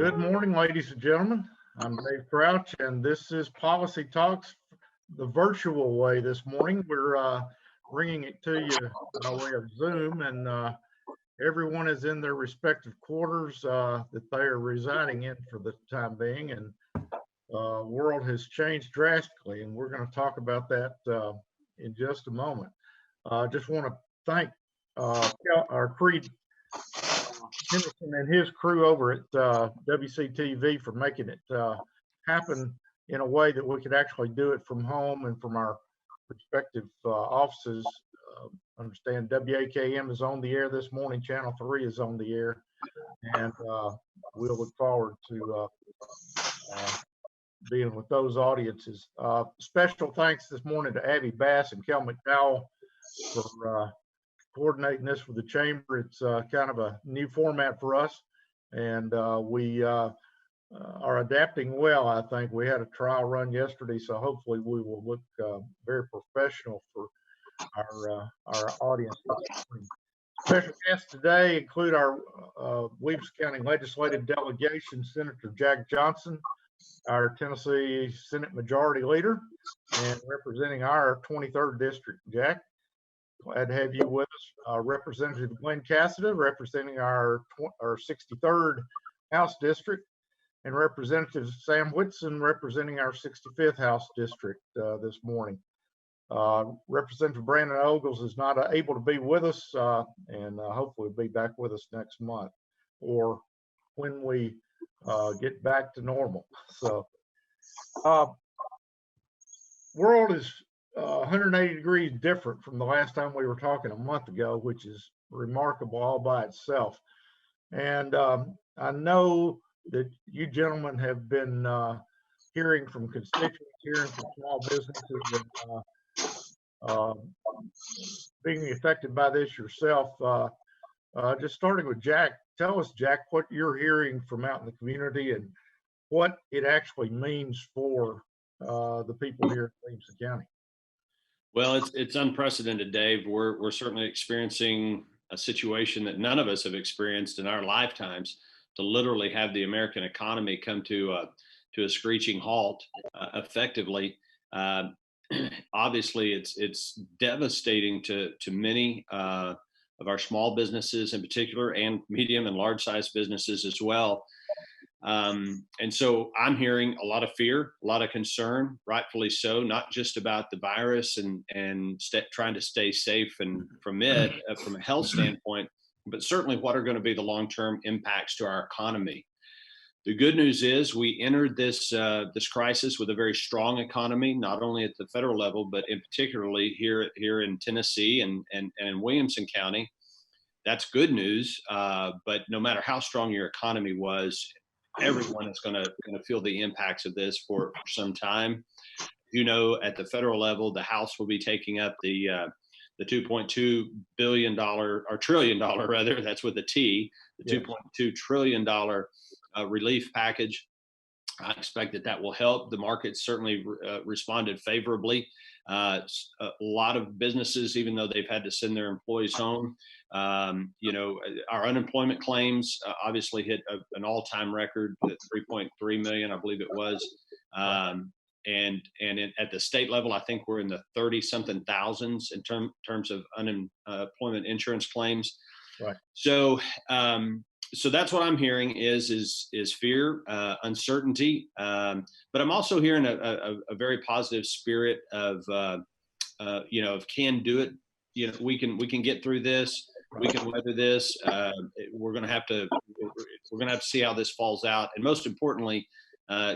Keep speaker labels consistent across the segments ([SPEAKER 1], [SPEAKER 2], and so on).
[SPEAKER 1] Good morning, ladies and gentlemen. I'm Dave Crouch, and this is Policy Talks the virtual way this morning. We're bringing it to you by way of Zoom, and everyone is in their respective quarters that they are residing in for the time being, and world has changed drastically, and we're going to talk about that in just a moment. I just want to thank our Creed Henderson and his crew over at WCTV for making it happen in a way that we could actually do it from home and from our respective offices. Understand WAKM is on the air this morning, Channel 3 is on the air, and we'll look forward to being with those audiences. Special thanks this morning to Abby Bass and Kel McDowell for coordinating this with the chamber. It's kind of a new format for us, and we are adapting well. I think we had a trial run yesterday, so hopefully we will look very professional for our audience. Special guests today include our Williamson County Legislative Delegation, Senator Jack Johnson, our Tennessee Senate Majority Leader, and representing our 23rd District. Jack, glad to have you with us. Representative Glenn Cassida, representing our 63rd House District, and Representative Sam Whitson, representing our 65th House District this morning. Representative Brandon Ogles is not able to be with us, and hopefully will be back with us next month or when we get back to normal. So, world is 180 degrees different from the last time we were talking a month ago, which is remarkable all by itself. And I know that you gentlemen have been hearing from constituents, hearing from small businesses, and being affected by this yourself. Just starting with Jack, tell us, Jack, what you're hearing from out in the community and what it actually means for the people here in Williamson County.
[SPEAKER 2] Well, it's unprecedented, Dave. We're certainly experiencing a situation that none of us have experienced in our lifetimes, to literally have the American economy come to a screeching halt, effectively. Obviously, it's devastating to many of our small businesses in particular, and medium and large size businesses as well. And so I'm hearing a lot of fear, a lot of concern, rightfully so, not just about the virus and trying to stay safe and from it from a health standpoint, but certainly what are going to be the long-term impacts to our economy. The good news is we entered this crisis with a very strong economy, not only at the federal level, but in particularly here in Tennessee and in Williamson County. That's good news. But no matter how strong your economy was, everyone is going to feel the impacts of this for some time. You know, at the federal level, the House will be taking up the $2.2 billion or trillion dollar rather, that's with a T, the $2.2 trillion relief package. I expect that will help. The markets certainly responded favorably. A lot of businesses, even though they've had to send their employees home, our unemployment claims obviously hit an all-time record at 3.3 million, I believe it was. At the state level, I think we're in the 30-something thousands in terms of unemployment insurance claims.
[SPEAKER 1] Right.
[SPEAKER 2] So that's what I'm hearing is fear, uncertainty, but I'm also hearing a very positive spirit of can do it. You know, we can get through this. We can weather this. We're gonna have to see how this falls out, and most importantly,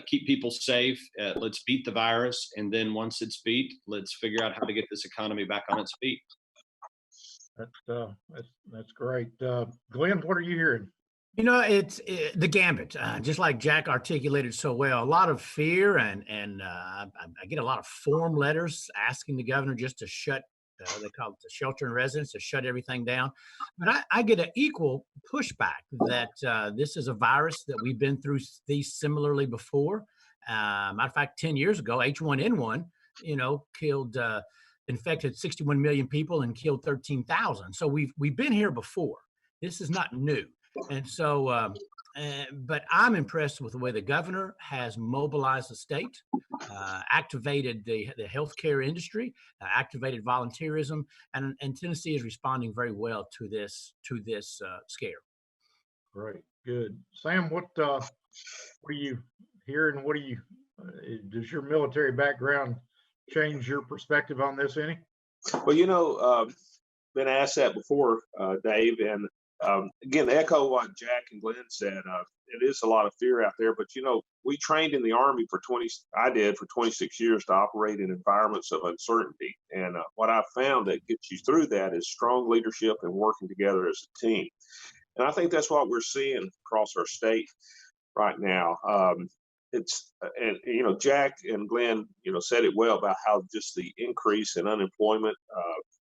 [SPEAKER 2] keep people safe. Let's beat the virus, and then once it's beat, let's figure out how to get this economy back on its feet.
[SPEAKER 1] That's great. Glenn, what are you hearing?
[SPEAKER 3] You know, it's the gambit, just like Jack articulated so well. A lot of fear, and I get a lot of form letters asking the governor just to shut. They call it the shelter in residence, to shut everything down. But I get an equal pushback that this is a virus that we've been through these similarly before. Matter of fact, 10 years ago, H1N1, killed, infected 61 million people and killed 13,000. So we've been here before. This is not new. And so But I'm impressed with the way the governor has mobilized the state, activated the healthcare industry, activated volunteerism, and Tennessee is responding very well to this scare.
[SPEAKER 1] Great, good. Sam, what are you hearing? What do you does your military background change your perspective on this any?
[SPEAKER 4] Well, been asked that before, Dave, and again, echo what Jack and Glenn said. It is a lot of fear out there, but we trained in the Army I did for 26 years to operate in environments of uncertainty. And what I've found that gets you through that is strong leadership and working together as a team. And I think that's what we're seeing across our state right now. Jack and Glenn, said it well about how just the increase in unemployment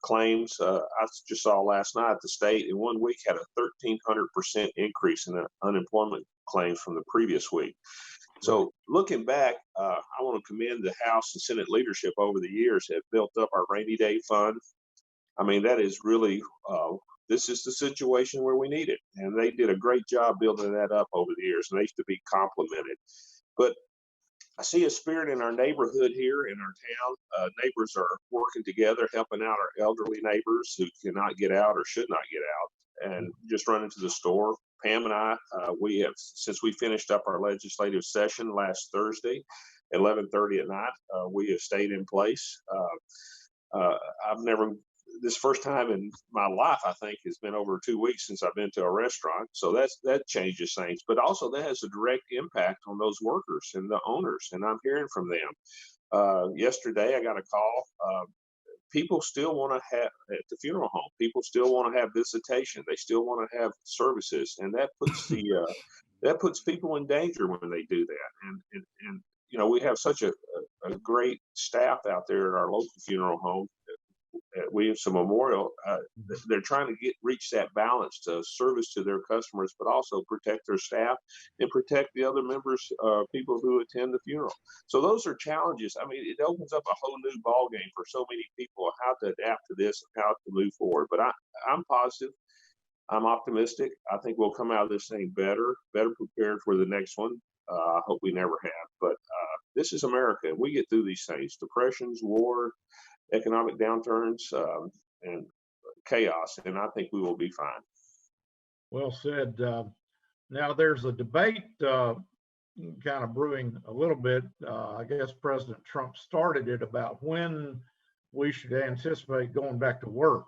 [SPEAKER 4] claims. I just saw last night the state in 1 week had a 1,300% increase in unemployment claims from the previous week. So looking back, I want to commend the House and Senate leadership over the years that built up our rainy day fund. I mean, that is really, this is the situation where we need it. And they did a great job building that up over the years, and they used to be complimented. But I see a spirit in our neighborhood here in our town. Neighbors are working together, helping out our elderly neighbors who cannot get out or should not get out and just run into the store. Pam and I, we have, since we finished up our legislative session last Thursday at 11:30 at night, we have stayed in place. This first time in my life, I think, has been over 2 weeks since I've been to a restaurant. So that changes things, but also that has a direct impact on those workers and the owners. And I'm hearing from them. Yesterday, I got a call. People still want to have at the funeral home. People still want to have visitation. They still want to have services, and that puts that puts people in danger when they do that. And we have such a great staff out there at our local funeral home at Williamson Memorial. They're trying to reach that balance to service to their customers, but also protect their staff and protect the other members, people who attend the funeral. So those are challenges. I mean, it opens up a whole new ball game for so many people how to adapt to this and how to move forward. But I'm positive. I'm optimistic. I think we'll come out of this thing better prepared for the next one. I hope we never have. But this is America. We get through these things: depressions, war, economic downturns, and chaos, and I think we will be fine.
[SPEAKER 1] Well said. Now there's a debate kind of brewing a little bit. I guess President Trump started it about when we should anticipate going back to work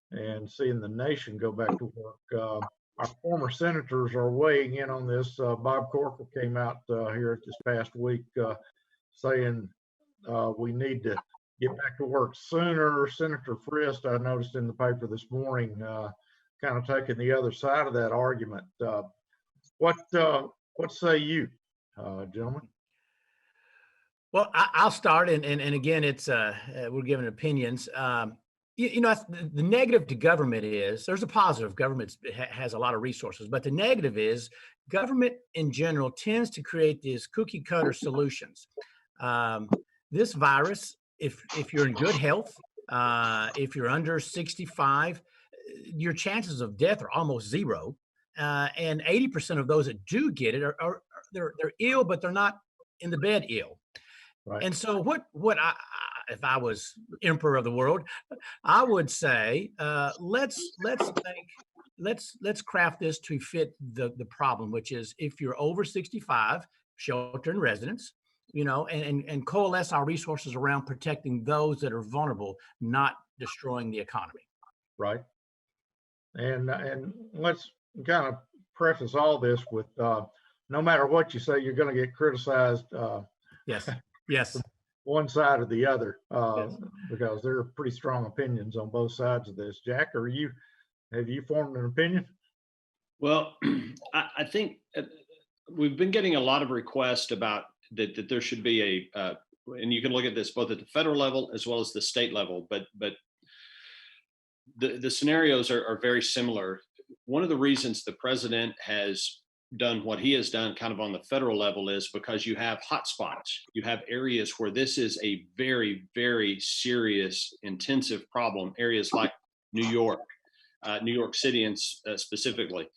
[SPEAKER 1] and seeing the nation go back to work. Our former senators are weighing in on this. Bob Corker came out here this past week saying we need to get back to work sooner. Senator Frist, I noticed in the paper this morning, kind of taking the other side of that argument. What say you, gentlemen?
[SPEAKER 3] Well, I'll start, and again, it's we're giving opinions. The negative to government is there's a positive. Government has a lot of resources, but the negative is government in general tends to create these cookie cutter solutions. This virus, if you're in good health, if you're under 65, your chances of death are almost zero. And 80% of those that do get it are they're ill, but they're not in the bed ill. Right. And so what I if I was emperor of the world, I would say let's craft this to fit the problem, which is if you're over 65, shelter in residence. And coalesce our resources around protecting those that are vulnerable, not destroying the economy.
[SPEAKER 1] Right. And let's kind of preface all this with no matter what you say, you're going to get criticized.
[SPEAKER 3] Yes.
[SPEAKER 1] One side or the other,
[SPEAKER 3] yes.
[SPEAKER 1] Because there are pretty strong opinions on both sides of this. Jack, have you formed an opinion?
[SPEAKER 2] Well, I think we've been getting a lot of requests about that there should be and you can look at this both at the federal level as well as the state level, but the scenarios are very similar. One of the reasons the president has done what he has done kind of on the federal level is because you have hotspots. You have areas where this is a very, very serious, intensive problem, areas like New York City specifically.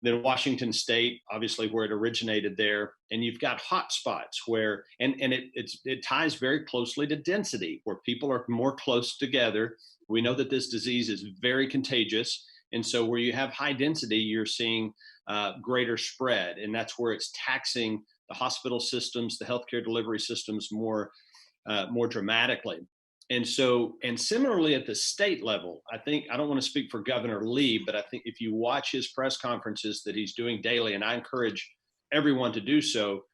[SPEAKER 2] Then Washington State, obviously where it originated there, and you've got hot spots where, and it ties very closely to density, where people are more close together. We know that this disease is very contagious, and so where you have high density, you're seeing greater spread, and that's where it's taxing the hospital systems, the healthcare delivery systems more dramatically. And so, and similarly at the state level, I think, I don't want to speak for Governor Lee, but I think if you watch his press conferences that he's doing daily, and I encourage everyone to do so,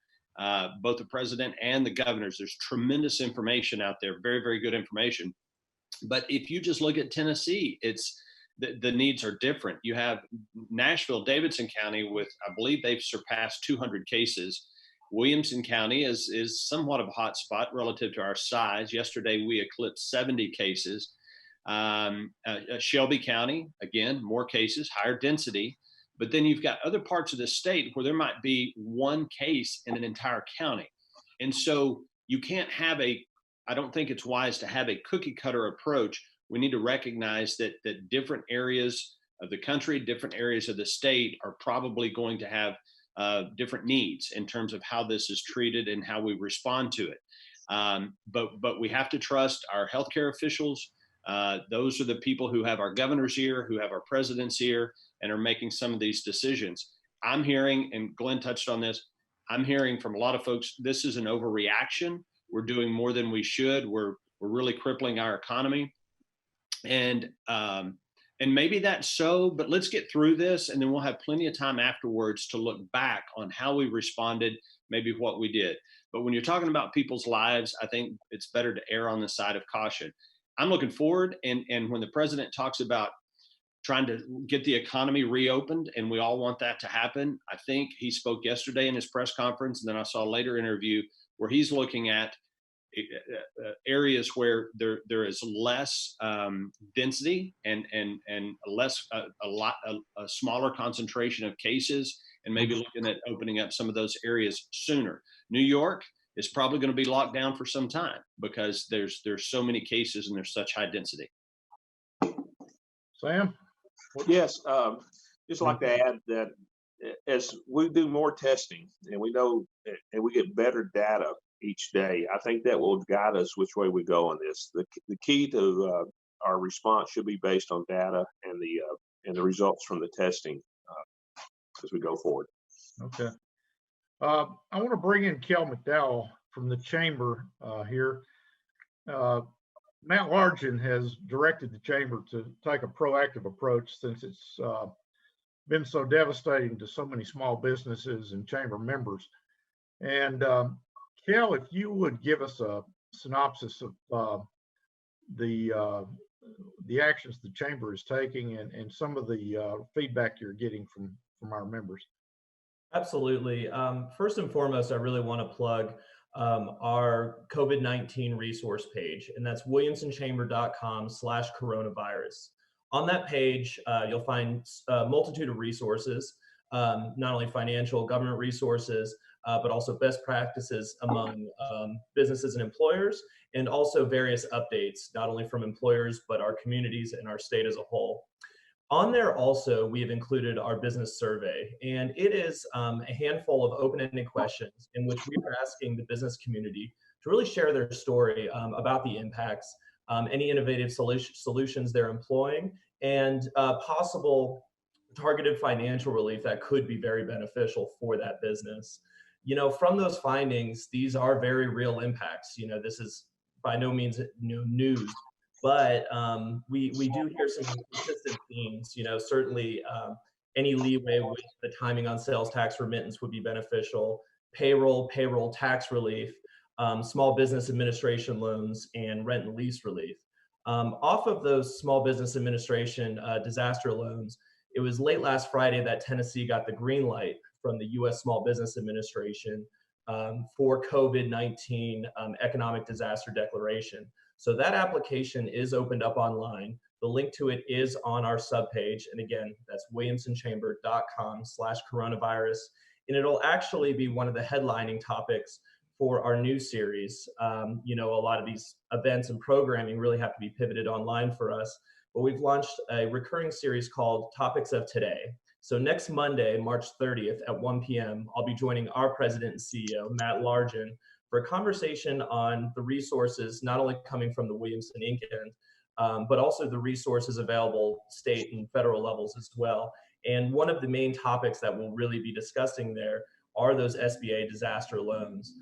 [SPEAKER 2] both the president and the governors, there's tremendous information out there, very, very good information. But if you just look at Tennessee, it's the needs are different. You have Nashville, Davidson County with, I believe they've surpassed 200 cases. Williamson County is somewhat of a hot spot relative to our size. Yesterday, we eclipsed 70 cases. Shelby County, again, more cases, higher density. But then you've got other parts of the state where there might be one case in an entire county. And so you can't have I don't think it's wise to have a cookie cutter approach. We need to recognize that different areas of the country, different areas of the state are probably going to have different needs in terms of how this is treated and how we respond to it. But we have to trust our healthcare officials. Those are the people who have our governor's ear, who have our president's ear, and are making some of these decisions. I'm hearing, and Glenn touched on this, I'm hearing from a lot of folks, this is an overreaction. We're doing more than we should. We're really crippling our economy. And maybe that's so, but let's get through this, and then we'll have plenty of time afterwards to look back on how we responded, maybe what we did. But when you're talking about people's lives, I think it's better to err on the side of caution. I'm looking forward, and when the president talks about trying to get the economy reopened, and we all want that to happen, I think he spoke yesterday in his press conference, and then I saw a later interview where he's looking at areas where there is less density and a smaller concentration of cases, and maybe looking at opening up some of those areas sooner. New York is probably going to be locked down for some time because there's so many cases and there's such high density.
[SPEAKER 1] Sam?
[SPEAKER 4] Yes, just like to add that as we do more testing and we know and we get better data each day, I think that will guide us which way we go on this. The key to our response should be based on data and the results from the testing as we go forward.
[SPEAKER 1] Okay. I want to bring in Kel McDowell from the chamber here. Matt Largent has directed the chamber to take a proactive approach since it's been so devastating to so many small businesses and chamber members. And Kel, if you would give us a synopsis of the actions the chamber is taking and some of the feedback you're getting from our members.
[SPEAKER 5] Absolutely. First and foremost, I really want to plug our COVID-19 resource page, and that's williamsonchamber.com/coronavirus. On that page, you'll find a multitude of resources, not only financial government resources, but also best practices among businesses and employers, and also various updates, not only from employers, but our communities and our state as a whole. On there also, we have included our business survey, and it is a handful of open-ended questions in which we are asking the business community to really share their story about the impacts, any innovative solutions they're employing, and possible targeted financial relief that could be very beneficial for that business. You know, from those findings, these are very real impacts. You know, this is by no means news. But we do hear some consistent themes. You know, certainly any leeway with the timing on sales tax remittance would be beneficial. Payroll tax relief, small business administration loans, and rent and lease relief. Off of those small business administration disaster loans, it was late last Friday that Tennessee got the green light from the U.S. Small Business Administration for COVID-19 economic disaster declaration. So that application is opened up online. The link to it is on our subpage. And again, that's williamsonchamber.com/coronavirus. And it'll actually be one of the headlining topics for our new series. You know, a lot of these events and programming really have to be pivoted online for us. But we've launched a recurring series called Topics of Today. So next Monday, March 30th at 1 p.m., I'll be joining our president and CEO, Matt Largent, for a conversation on the resources not only coming from the Williamson Inc. end, but also the resources available state and federal levels as well. And one of the main topics that we'll really be discussing there are those SBA disaster loans.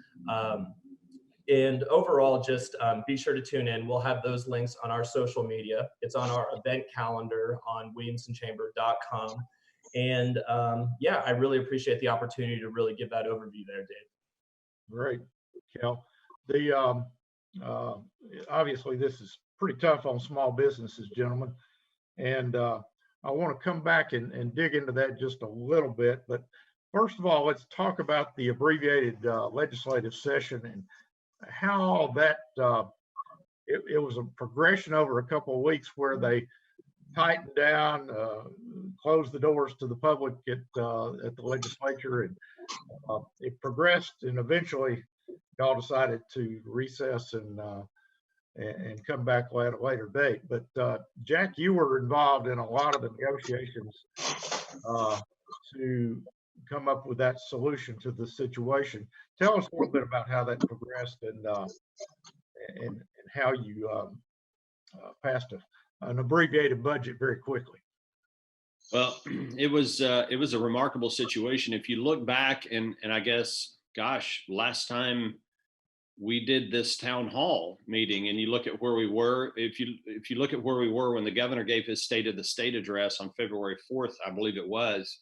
[SPEAKER 5] And overall, just be sure to tune in. We'll have those links on our social media. It's on our event calendar on williamsonchamber.com. And yeah, I really appreciate the opportunity to really give that overview there, Dave.
[SPEAKER 1] Great, Cal. The obviously this is pretty tough on small businesses, gentlemen, and I want to come back and dig into that just a little bit. But first of all, let's talk about the abbreviated legislative session and how that it was a progression over a couple of weeks where they tightened down, closed the doors to the public at the legislature, and it progressed, and eventually y'all decided to recess and come back at a later date. But Jack, you were involved in a lot of the negotiations to come up with that solution to the situation. Tell us a little bit about how that progressed and how you passed an abbreviated budget very quickly.
[SPEAKER 2] Well, it was a remarkable situation. If you look back, and I guess, gosh, last time we did this town hall meeting, and you look at where we were, if you look at where we were when the governor gave his State of the State address on February 4th, I believe it was,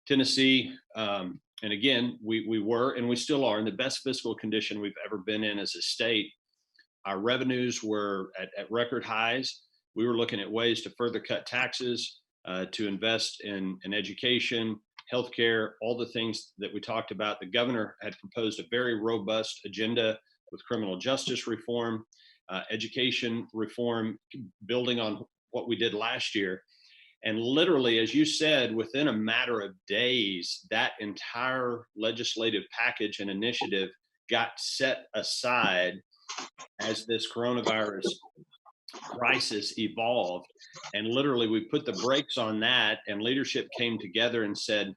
[SPEAKER 2] Tennessee, and again, we were, and we still are, in the best fiscal condition we've ever been in as a state. Our revenues were at record highs. We were looking at ways to further cut taxes, to invest in education, healthcare, all the things that we talked about. The governor had proposed a very robust agenda with criminal justice reform, education reform, building on what we did last year. And literally, as you said, within a matter of days, that entire legislative package and initiative got set aside as this coronavirus crisis evolved. And literally, we put the brakes on that, and leadership came together and said,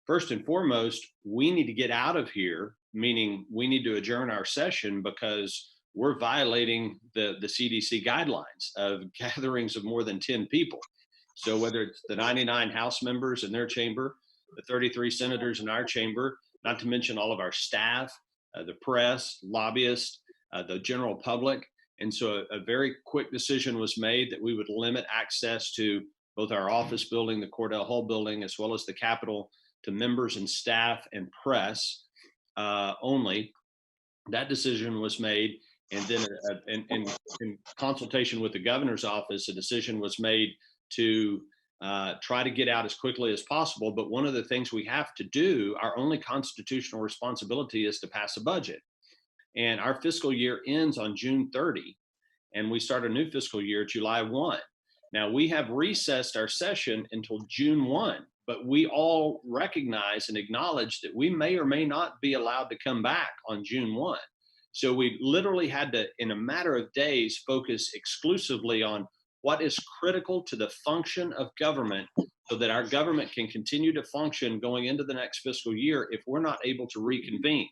[SPEAKER 2] first and foremost, we need to get out of here, meaning we need to adjourn our session because we're violating the CDC guidelines of gatherings of more than 10 people. So whether it's the 99 House members in their chamber, the 33 senators in our chamber, not to mention all of our staff, the press, lobbyists, the general public. And so a very quick decision was made that we would limit access to both our office building, the Cordell Hull building, as well as the Capitol, to members and staff and press only. That decision was made. And then in consultation with the governor's office, a decision was made to try to get out as quickly as possible. But one of the things we have to do, our only constitutional responsibility, is to pass a budget. And our fiscal year ends on June 30, and we start a new fiscal year July 1. Now, we have recessed our session until June 1, but we all recognize and acknowledge that we may or may not be allowed to come back on June 1. So we literally had to, in a matter of days, focus exclusively on what is critical to the function of government so that our government can continue to function going into the next fiscal year if we're not able to reconvene.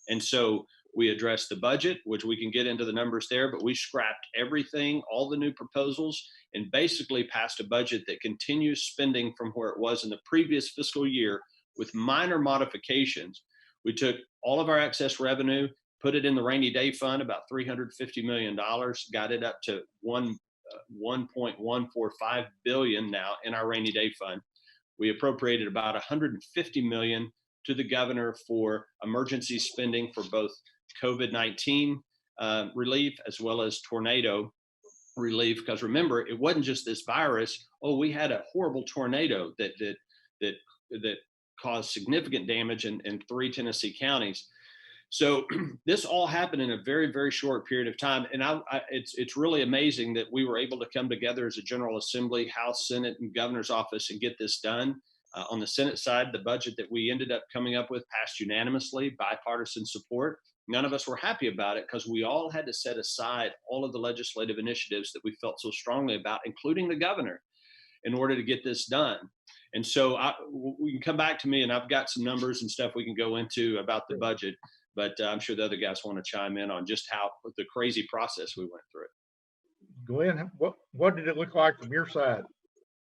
[SPEAKER 2] And so we addressed the budget, which we can get into the numbers there, but we scrapped everything, all the new proposals, and basically passed a budget that continues spending from where it was in the previous fiscal year with minor modifications. We took all of our excess revenue, put it in the rainy day fund, about $350 million, got it up to $1.145 billion now in our rainy day fund. We appropriated about $150 million to the governor for emergency spending for both COVID-19 relief as well as tornado relief. Because remember, it wasn't just this virus. Oh, we had a horrible tornado that caused significant damage in 3 Tennessee counties. So this all happened in a very, very short period of time. And it's really amazing that we were able to come together as a General Assembly, House, Senate, and Governor's office and get this done. On the Senate side, the budget that we ended up coming up with passed unanimously, bipartisan support. None of us were happy about it because we all had to set aside all of the legislative initiatives that we felt so strongly about, including the governor, in order to get this done. And so we can come back to me, and I've got some numbers and stuff we can go into about the budget, but I'm sure the other guys want to chime in on just how the crazy process we went through.
[SPEAKER 1] Glenn, what did it look like from your side?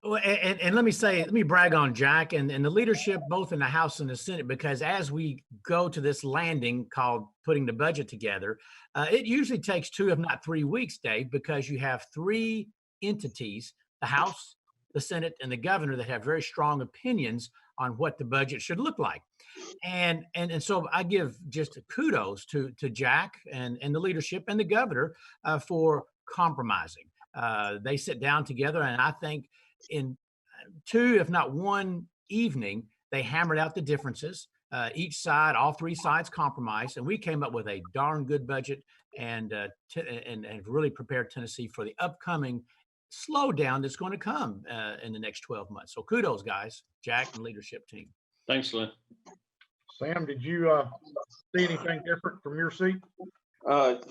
[SPEAKER 3] Well, and let me brag on Jack and the leadership both in the House and the Senate, because as we go to this landing called putting the budget together, it usually takes 2, if not 3 weeks, Dave, because you have 3 entities, the House, the Senate, and the governor, that have very strong opinions on what the budget should look like. And so I give just kudos to Jack and the leadership and the governor for compromising. They sit down together, and I think in 2, if not 1 evening, they hammered out the differences. Each side, all 3 sides compromised, and we came up with a darn good budget and really prepared Tennessee for the upcoming slowdown that's going to come in the next 12 months. So kudos, guys, Jack and leadership team.
[SPEAKER 2] Thanks, Glenn.
[SPEAKER 1] Sam, did you see anything different from your seat?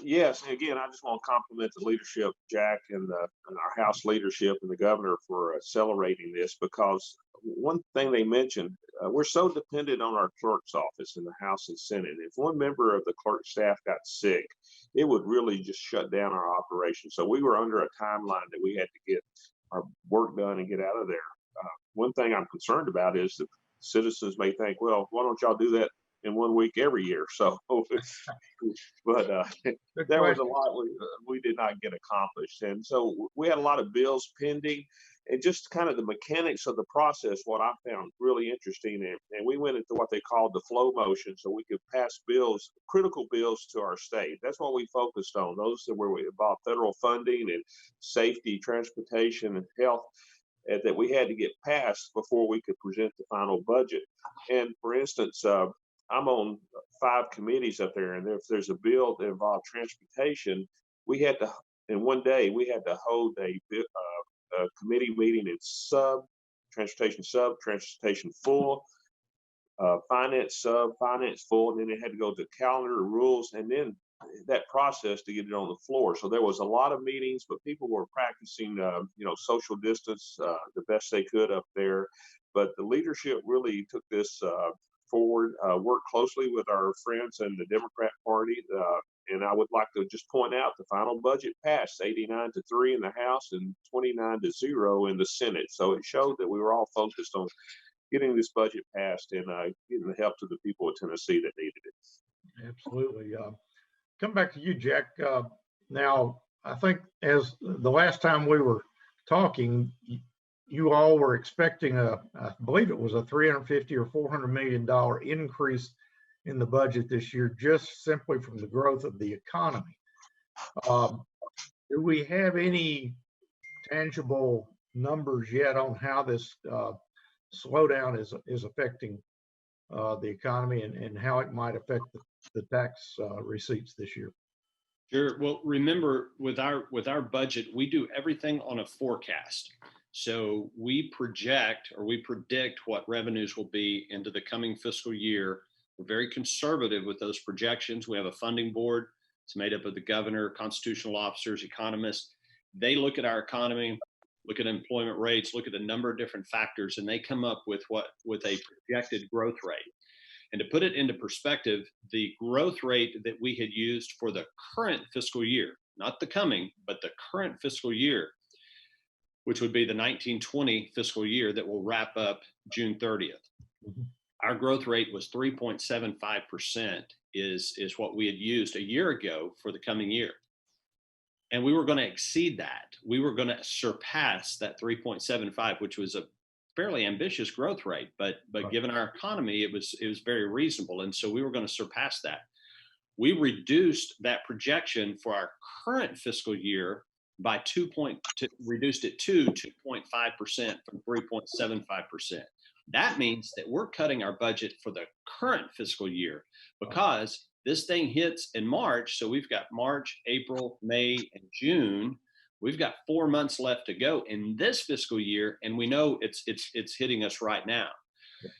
[SPEAKER 4] Yes. And again, I just want to compliment the leadership, Jack, and our House leadership and the governor for accelerating this, because one thing they mentioned, we're so dependent on our clerk's office in the House and Senate. If one member of the clerk staff got sick, it would really just shut down our operation. So we were under a timeline that we had to get our work done and get out of there. One thing I'm concerned about is that citizens may think, well, why don't y'all do that in 1 week every year? So, but there was a lot we did not get accomplished. And so we had a lot of bills pending, and just kind of the mechanics of the process, what I found really interesting. And we went into what they called the flow motion, so we could pass bills, critical bills to our state. That's what we focused on, those that were about federal funding and safety, transportation, and health, that we had to get passed before we could present the final budget. And for instance, I'm on 5 committees up there, and if there's a bill that involved transportation, we had to, in one day, we had to hold a committee meeting in transportation full, finance full, and then it had to go to calendar rules, and then that process to get it on the floor. So there was a lot of meetings, but people were practicing, social distance the best they could up there. But the leadership really took this forward, worked closely with our friends in the Democrat Party. And I would like to just point out the final budget passed 89-3 in the House and 29-0 in the Senate. So it showed that we were all focused on getting this budget passed and getting the help to the people of Tennessee that needed it.
[SPEAKER 1] Absolutely. Come back to you, Jack. Now, I think as the last time we were talking, you all were expecting I believe it was a $350 or $400 million increase in the budget this year, just simply from the growth of the economy. Do we have any tangible numbers yet on how this slowdown is affecting the economy and how it might affect the tax receipts this year?
[SPEAKER 2] Sure. Well, remember, with our budget, we do everything on a forecast. So we project or we predict what revenues will be into the coming fiscal year. We're very conservative with those projections. We have a funding board. It's made up of the governor, constitutional officers, economists. They look at our economy, look at employment rates, look at a number of different factors, and they come up with a projected growth rate. And to put it into perspective, the growth rate that we had used for the current fiscal year, not the coming, but the current fiscal year, which would be the 1920 fiscal year that will wrap up June 30th. Mm-hmm. Our growth rate was 3.75% is what we had used a year ago for the coming year. And we were going to exceed that. We were going to surpass that 3.75, which was a fairly ambitious growth rate, but given our economy, it was very reasonable. And so we were going to surpass that. We reduced that projection for our current fiscal year by reduced it to 2.5% from 3.75%. That means that we're cutting our budget for the current fiscal year because this thing hits in March. So we've got March, April, May, and June. We've got 4 months left to go in this fiscal year, and we know it's hitting us right now.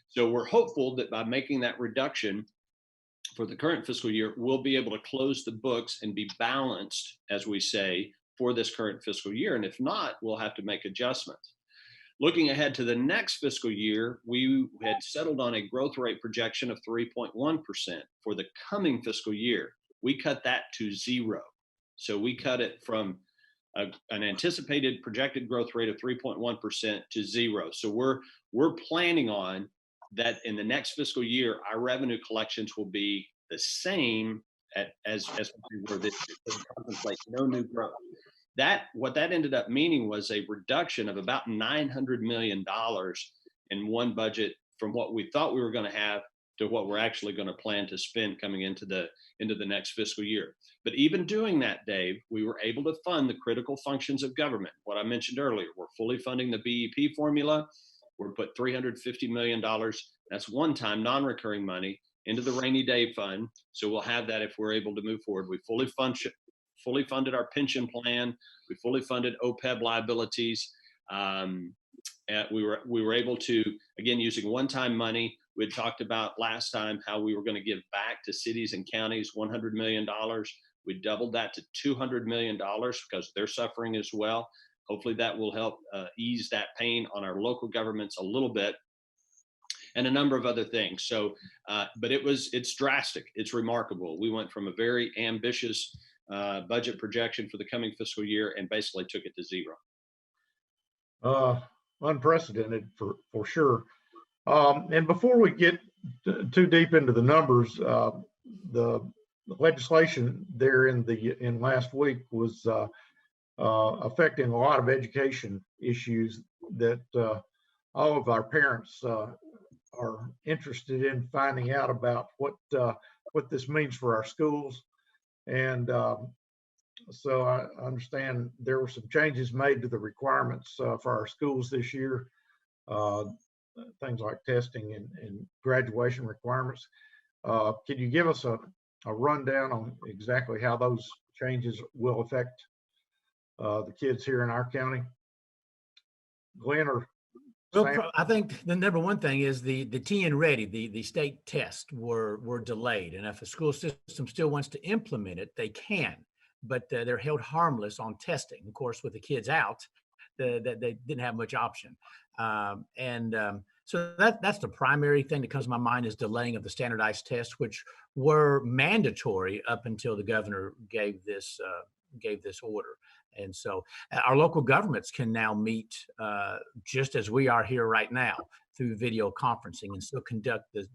[SPEAKER 2] So we're hopeful that by making that reduction for the current fiscal year, we'll be able to close the books and be balanced, as we say, for this current fiscal year. And if not, we'll have to make adjustments. Looking ahead to the next fiscal year, we had settled on a growth rate projection of 3.1% for the coming fiscal year. We cut that to 0. So we cut it from an anticipated projected growth rate of 3.1% to 0. So we're planning on that in the next fiscal year, our revenue collections will be the same as we were this year. So we contemplate no new growth. What that ended up meaning was a reduction of about $900 million in one budget from what we thought we were going to have to what we're actually going to plan to spend coming into the next fiscal year. But even doing that, Dave, we were able to fund the critical functions of government. What I mentioned earlier, we're fully funding the BEP formula. We're put $350 million, that's one-time non-recurring money, into the rainy day fund. So we'll have that if we're able to move forward. We fully funded our pension plan. We fully funded OPEB liabilities. We were able to, again, using one-time money. We had talked about last time how we were going to give back to cities and counties $100 million. We doubled that to $200 million because they're suffering as well. Hopefully that will help ease that pain on our local governments a little bit, and a number of other things. So, but it's drastic. It's remarkable. We went from a very ambitious budget projection for the coming fiscal year and basically took it to 0.
[SPEAKER 1] Unprecedented for sure. And before we get too deep into the numbers, the legislation there in last week was affecting a lot of education issues that all of our parents are interested in finding out about what this means for our schools. And so I understand there were some changes made to the requirements for our schools this year, things like testing and graduation requirements. Can you give us a rundown on exactly how those changes will affect the kids here in our county? Glenn or
[SPEAKER 3] Well,
[SPEAKER 1] Sam?
[SPEAKER 3] I think the number one thing is the TN Ready, the state tests were delayed. And if a school system still wants to implement it, they can, but they're held harmless on testing. Of course, with the kids out, they didn't have much option. So that's the primary thing that comes to my mind is delaying of the standardized tests, which were mandatory up until the governor gave this order. And so our local governments can now meet just as we are here right now through video conferencing and still conduct the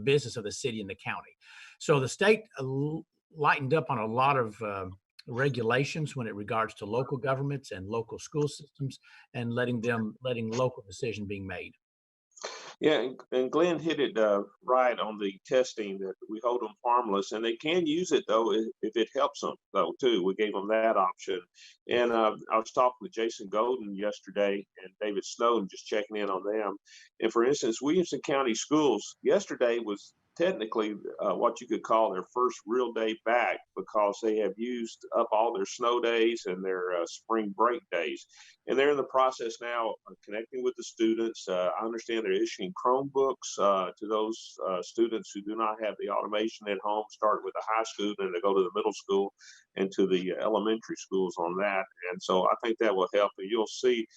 [SPEAKER 3] business of the city and the county. So the state lightened up on a lot of regulations when it regards to local governments and local school systems and letting local decision being made.
[SPEAKER 4] Yeah, and Glenn hit it right on the testing that we hold them harmless, and they can use it though if it helps them though too. We gave them that option, and I was talking with Jason Golden yesterday and David Snowden, just checking in on them. And for instance, Williamson County Schools yesterday was technically what you could call their first real day back because they have used up all their snow days and their spring break days. And they're in the process now of connecting with the students. I understand they're issuing Chromebooks to those students who do not have the automation at home, start with the high school and they go to the middle school and to the elementary schools on that. And so I think that will help. And you'll see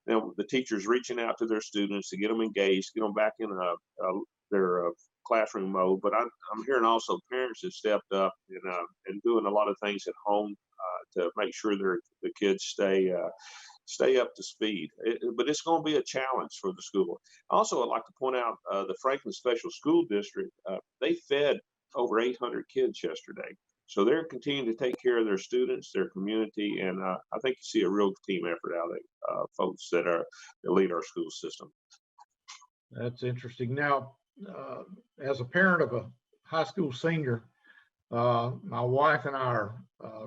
[SPEAKER 4] the teachers reaching out to their students to get them engaged, get them back in their classroom mode. But I'm hearing also parents have stepped up and doing a lot of things at home to make sure the kids stay up to speed. But it's going to be a challenge for the school. Also, I'd like to point out the Franklin Special School District, they fed over 800 kids yesterday. So they're continuing to take care of their students, their community, and I think you see a real team effort out of folks that lead our school system.
[SPEAKER 1] That's interesting. Now, as a parent of a high school senior, my wife and I are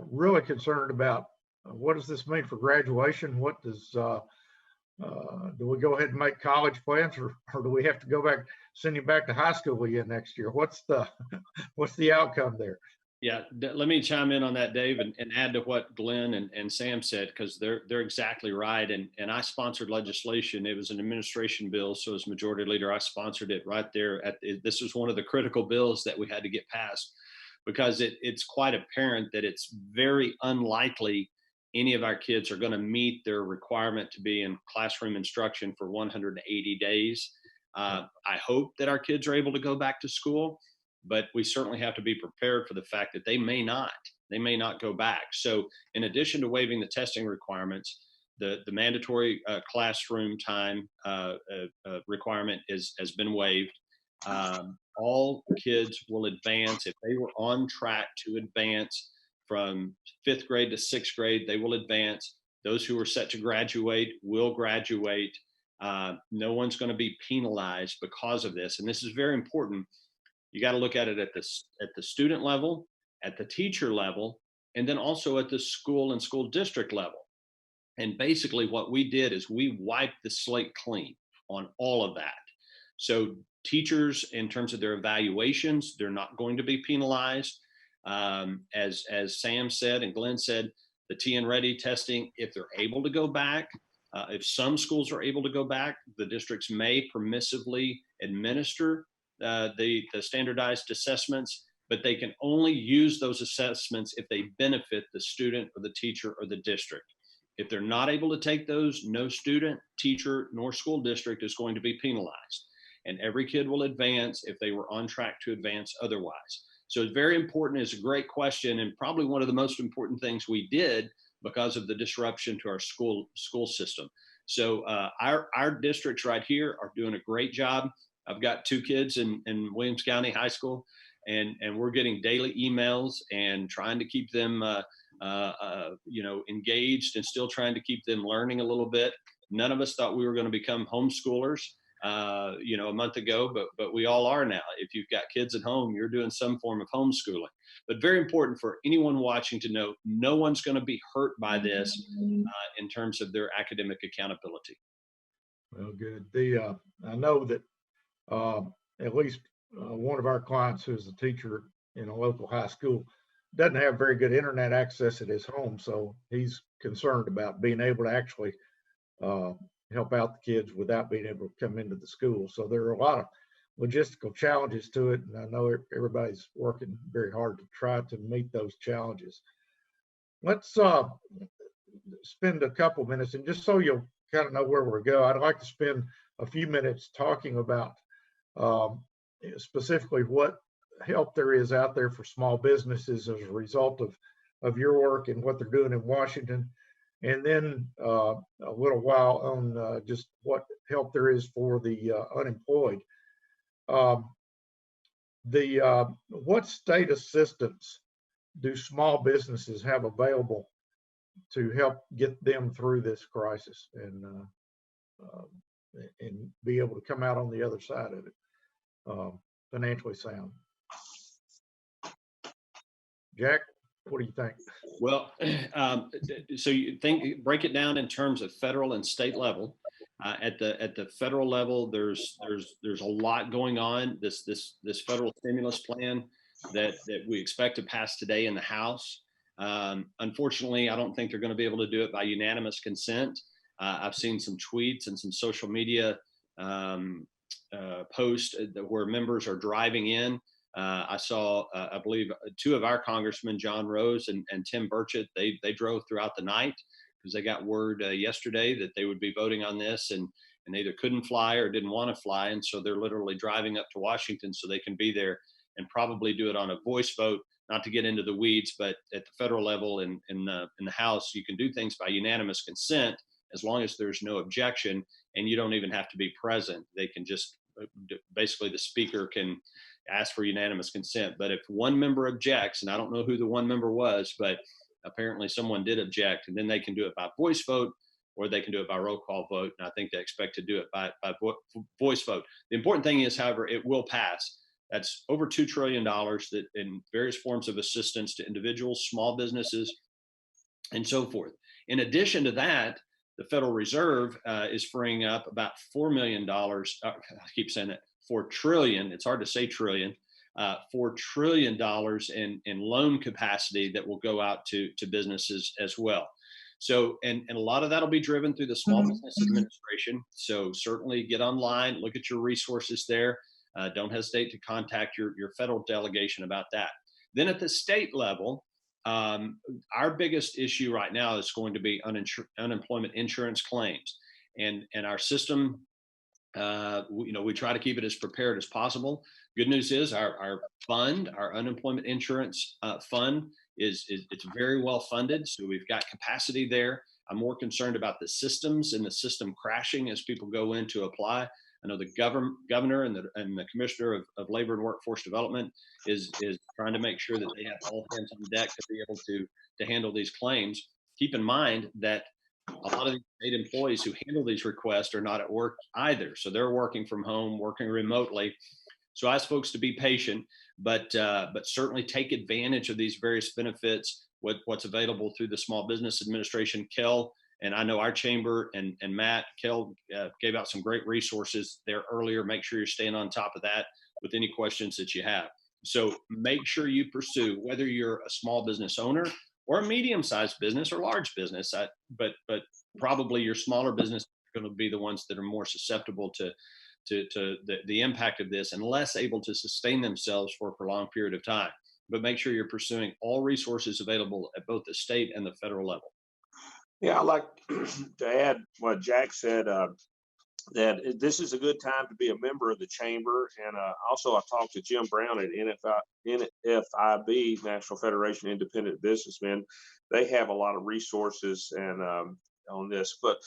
[SPEAKER 1] really concerned about what does this mean for graduation? What does do we go ahead and make college plans, or do we have to go back, send you back to high school again next year? What's the outcome there?
[SPEAKER 2] Yeah, let me chime in on that, Dave, and add to what Glenn and Sam said, because they're exactly right. And I sponsored legislation. It was an administration bill, so as majority leader, I sponsored it right there. This was one of the critical bills that we had to get passed, because it's quite apparent that it's very unlikely any of our kids are going to meet their requirement to be in classroom instruction for 180 days. I hope that our kids are able to go back to school, but we certainly have to be prepared for the fact that they may not go back. So in addition to waiving the testing requirements, the mandatory classroom time requirement has been waived. All kids will advance. If they were on track to advance from 5th grade to 6th grade, they will advance. Those who are set to graduate will graduate. No one's going to be penalized because of this. And this is very important. You got to look at it at the student level, at the teacher level, and then also at the school and school district level. And basically what we did is we wiped the slate clean on all of that. So teachers, in terms of their evaluations, they're not going to be penalized. As Sam said and Glenn said, the TN Ready testing, if they're able to go back, if some schools are able to go back, the districts may permissively administer the standardized assessments, but they can only use those assessments if they benefit the student or the teacher or the district. If they're not able to take those, no student, teacher, nor school district is going to be penalized. And every kid will advance if they were on track to advance otherwise. So it's very important. It's a great question, and probably one of the most important things we did because of the disruption to our school system. So our districts right here are doing a great job. I've got 2 kids in Williams County High School, and we're getting daily emails and trying to keep them engaged and still trying to keep them learning a little bit. None of us thought we were going to become homeschoolers, a month ago, but we all are now. If you've got kids at home, you're doing some form of homeschooling. But very important for anyone watching to know, no one's going to be hurt by this in terms of their academic accountability.
[SPEAKER 1] Well, good. I know that at least one of our clients, who's a teacher in a local high school, doesn't have very good internet access at his home, so he's concerned about being able to actually help out the kids without being able to come into the school. So there are a lot of logistical challenges to it, and I know everybody's working very hard to try to meet those challenges. Let's spend a couple minutes, and just so you'll kind of know where we're going, I'd like to spend a few minutes talking about specifically what help there is out there for small businesses as a result of your work and what they're doing in Washington. And then a little while on just what help there is for the unemployed. What state assistance do small businesses have available to help get them through this crisis and be able to come out on the other side of it financially sound? Jack, what do you think?
[SPEAKER 2] Well, so you break it down in terms of federal and state level. At the federal level, there's a lot going on. This federal stimulus plan that we expect to pass today in the House. Unfortunately, I don't think they're going to be able to do it by unanimous consent. I've seen some tweets and some social media posts where members are driving in. I saw, I believe, 2 of our congressmen, John Rose and Tim Burchett, they drove throughout the night because they got word yesterday that they would be voting on this and either couldn't fly or didn't want to fly. And so they're literally driving up to Washington so they can be there and probably do it on a voice vote, not to get into the weeds, but at the federal level in the House, you can do things by unanimous consent as long as there's no objection, and you don't even have to be present. They can just, basically the speaker can ask for unanimous consent. But if one member objects, and I don't know who the one member was, but apparently someone did object, and then they can do it by voice vote, or they can do it by roll call vote. And I think they expect to do it by voice vote. The important thing is, however, it will pass. That's over $2 trillion that in various forms of assistance to individuals, small businesses, and so forth. In addition to that, the Federal Reserve is freeing up about $4 million. I keep saying that, 4 trillion. It's hard to say trillion. $4 trillion in loan capacity that will go out to businesses as well. So, and a lot of that will be driven through the Small Business Administration. So certainly get online, look at your resources there. Don't hesitate to contact your federal delegation about that. Then at the state level, our biggest issue right now is going to be unemployment insurance claims, and our system. We try to keep it as prepared as possible. Good news is our fund, our unemployment insurance fund, it's very well funded, so we've got capacity there. I'm more concerned about the systems and the system crashing as people go in to apply. I know the governor and the commissioner of labor and workforce development is trying to make sure that they have all hands on deck to be able to handle these claims. Keep in mind that a lot of these state employees who handle these requests are not at work either, so they're working from home, working remotely. So I ask folks to be patient, but certainly take advantage of these various benefits. What's available through the Small Business Administration. Kel, and I know our chamber and Matt, Kel gave out some great resources there earlier. Make sure you're staying on top of that with any questions that you have. So make sure you pursue, whether you're a small business owner or a medium-sized business or large business, but probably your smaller business are going to be the ones that are more susceptible to the impact of this and less able to sustain themselves for a prolonged period of time. But make sure you're pursuing all resources available at both the state and the federal level.
[SPEAKER 4] Yeah, I'd like to add what Jack said, that this is a good time to be a member of the chamber. And also I talked to Jim Brown at NFIB, National Federation of Independent Businessmen. They have a lot of resources and on this, but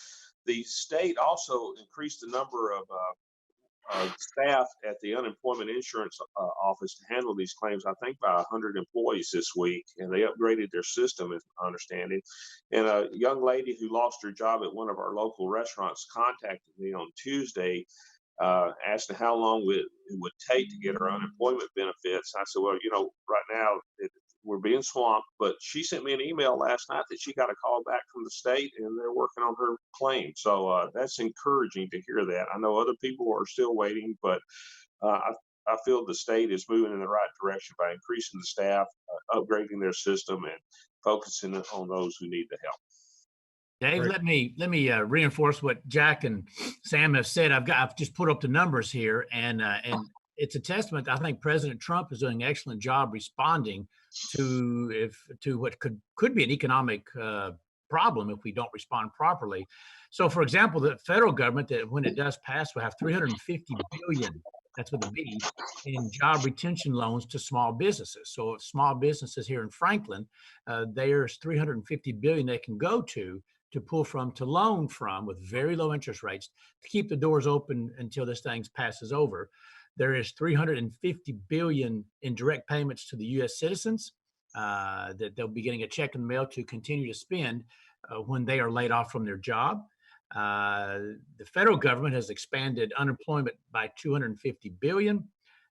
[SPEAKER 4] the state also increased the number of staff at the unemployment insurance office to handle these claims, I think by 100 employees this week, and they upgraded their system, is my understanding. And a young lady who lost her job at one of our local restaurants contacted me on Tuesday, asking how long it would take to get her unemployment benefits. I said, well, right now we're being swamped, but she sent me an email last night that she got a call back from the state and they're working on her claim. So that's encouraging to hear that. I know other people are still waiting, but I feel the state is moving in the right direction by increasing the staff, upgrading their system, and focusing on those who need the help.
[SPEAKER 3] Dave, let me reinforce what Jack and Sam have said. I've just put up the numbers here, and it's a testament. I think President Trump is doing an excellent job responding to what could be an economic problem if we don't respond properly. So, for example, the federal government, that when it does pass, will have $350 billion. That's with a B, in job retention loans to small businesses. So, if small businesses here in Franklin, there's $350 billion they can go to pull from, to loan from, with very low interest rates, to keep the doors open until this thing passes over. There is $350 billion in direct payments to the U.S. citizens that they'll be getting a check in the mail to continue to spend when they are laid off from their job. The federal government has expanded unemployment by $250 billion,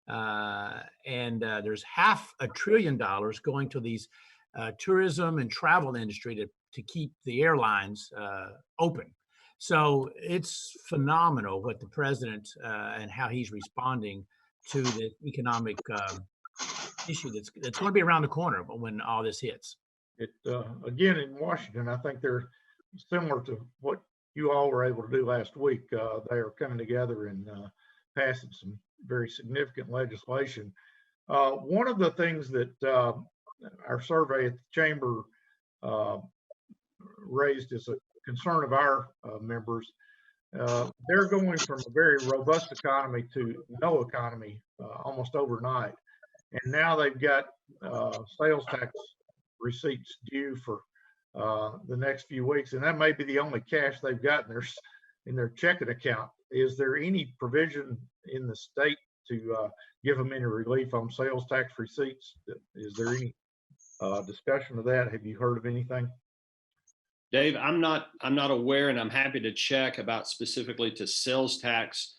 [SPEAKER 3] and there's $500 billion going to these tourism and travel industry to keep the airlines open. So it's phenomenal what the president and how he's responding to the economic issue that's going to be around the corner when all this hits.
[SPEAKER 1] Again, in Washington, I think they're similar to what you all were able to do last week. They are coming together and passing some very significant legislation. One of the things that our survey at the chamber raised as a concern of our members, they're going from a very robust economy to no economy almost overnight. And now they've got sales tax receipts due for the next few weeks. And that may be the only cash they've got in their checking account. Is there any provision in the state to give them any relief on sales tax receipts? Is there any discussion of that? Have you heard of anything?
[SPEAKER 2] Dave, I'm not aware, and I'm happy to check about specifically to sales tax